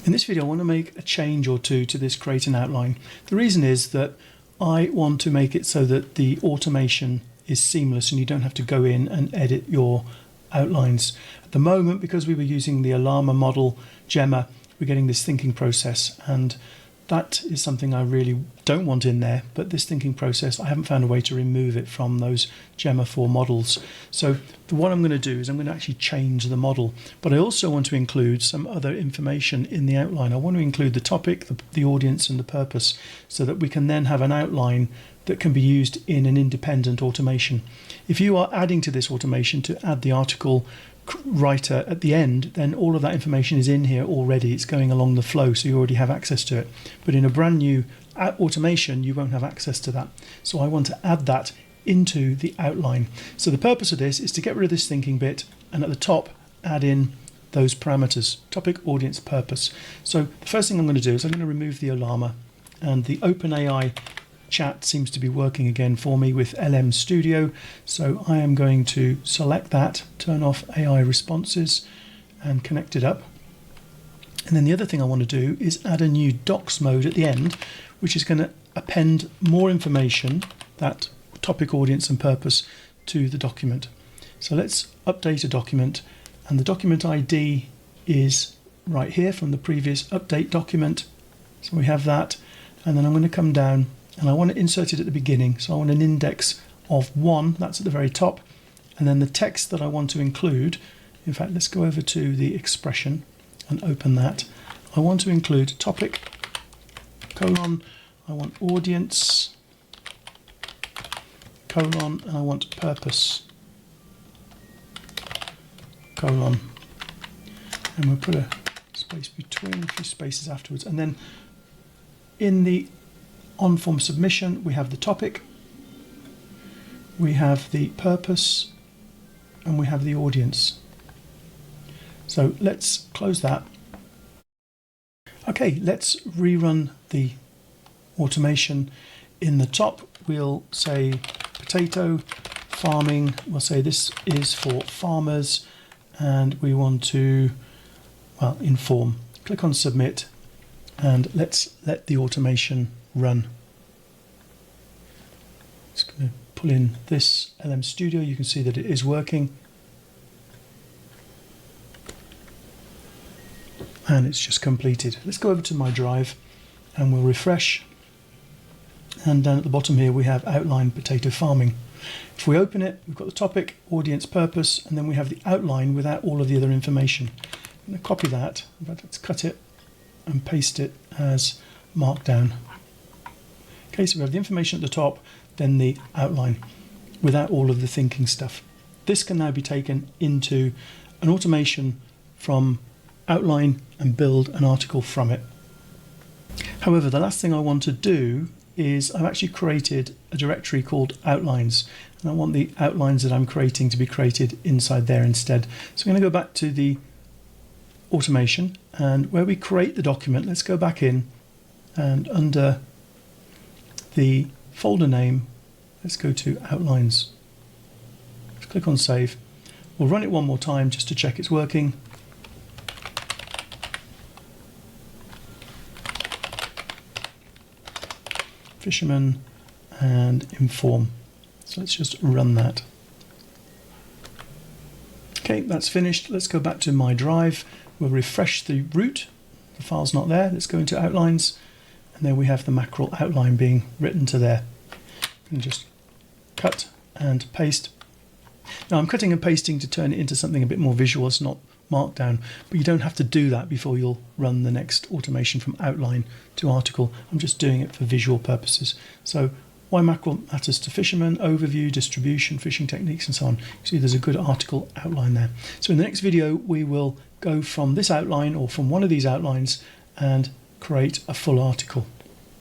In this video I want to make a change or two to this create an outline. The reason is that I want to make it so that the automation is seamless and you don't have to go in and edit your outlines. At the moment, because we were using the Llama model Gemma, we're getting this thinking process, and that is something I really don't want in there, but this thinking process, I haven't found a way to remove it from those Gemma 4 models. So what I'm going to do is I'm going to actually change the model, but I also want to include some other information in the outline. I want to include the topic, the audience and the purpose, so that we can then have an outline that can be used in an independent automation. If you are adding to this automation to add the article writer at the end, then all of that information is in here already. It's going along the flow, so you already have access to it. But in a brand new automation, you won't have access to that. So I want to add that into the outline. So the purpose of this is to get rid of this thinking bit, and at the top add in those parameters: topic, audience, purpose. So the first thing I'm going to do is I'm going to remove the Llama, and the OpenAI chat seems to be working again for me with LM Studio. So I am going to select that, turn off AI responses and connect it up. And then the other thing I want to do is add a new docs mode at the end, which is going to append more information, that topic, audience and purpose, to the document. So let's update a document, and the document ID is right here from the previous update document. So we have that, and then I'm going to come down and I want to insert it at the beginning. So I want an index of 1, that's at the very top, and then the text that I want to include, in fact let's go over to the expression and open that. I want to include topic, colon, I want audience, colon, and I want purpose, colon, and we'll put a space between, a few spaces afterwards, and then in the on-form submission we have the topic, we have the purpose, and we have the audience. So let's close that. Okay, let's rerun the automation. In the top we'll say potato farming, we'll say this is for farmers, and we want to, well, inform. Click on submit, and let's let the automation run. Just going to pull in this LM Studio. You can see that it is working, and it's just completed. Let's go over to my drive and we'll refresh, and down at the bottom here we have outline potato farming. If we open it, we've got the topic, audience, purpose, and then we have the outline without all of the other information. I'm going to copy that, but let's cut it and paste it as markdown. Okay, so we have the information at the top, then the outline without all of the thinking stuff. This can now be taken into an automation from outline and build an article from it. However, the last thing I want to do is I've actually created a directory called outlines, and I want the outlines that I'm creating to be created inside there instead. So I'm going to go back to the automation, and where we create the document, let's go back in, and under the folder name, let's go to outlines. Let's click on save. We'll run it one more time just to check it's working. Fisherman and inform. So let's just run that. Okay, that's finished. Let's go back to my drive. We'll refresh the root. The file's not there. Let's go into outlines, and there we have the mackerel outline being written to there. And just cut and paste. Now I'm cutting and pasting to turn it into something a bit more visual. It's not markdown, but you don't have to do that before you'll run the next automation from outline to article. I'm just doing it for visual purposes. So why mackerel matters to fishermen, overview, distribution, fishing techniques, and so on. You see there's a good article outline there. So in the next video we will go from this outline, or from one of these outlines, and create a full article.